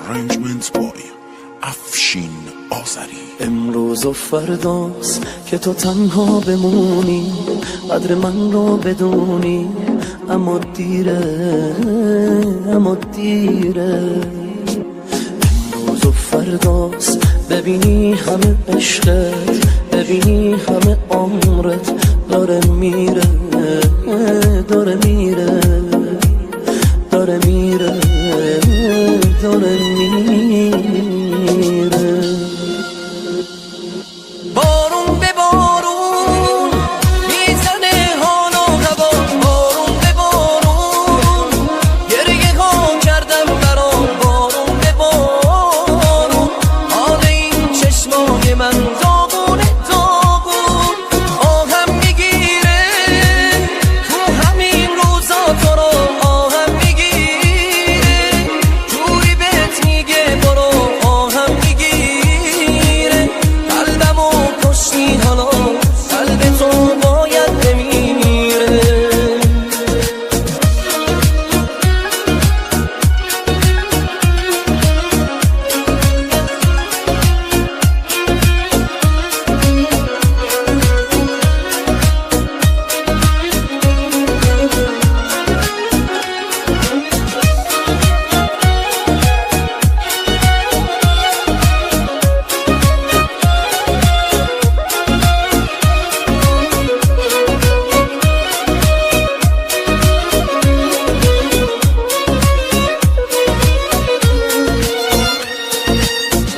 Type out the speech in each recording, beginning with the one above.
Arrangement by افشین آذری. امروز و فرداست که تو تنها بمونی، قدر من رو بدونی، اما دیره، اما دیره. امروز و فرداست ببینی همه عشقت، ببینی همه عمرت داره میره، داره میره، داره میره، داره میره. بارون به بارون میزنه حال و هوا، بارون به بارون گریه ها کردم برات، بارون به بارون حال این چشمای من داغونه داغون، آهم میگیره تو همین روزا تو رو، آهم میگیره جوری بهت میگه برو، آهم میگیره قلبمو کشتی حالا، قلب تو باید بمیره.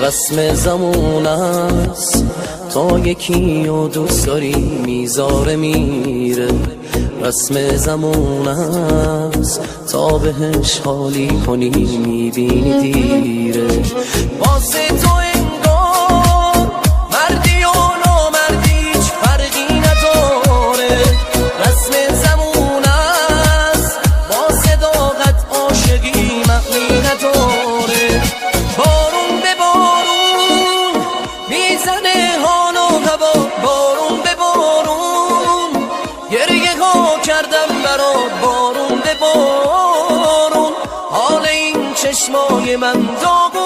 رسم زمان است تا یکی و دوست داری میذاره میره، رسم زمان است تا بهش حالی کنی میبینی دیره. واسه تو انگار مردی و نامردی هیچ فرقی نداره، رسم زمان است با صداقت عاشقی معنی نداره. بارون به بارون میزنه حال و هوا، بارون به بارون گریه ها کردم برات، بارون به بارون حال این چشمای من داغون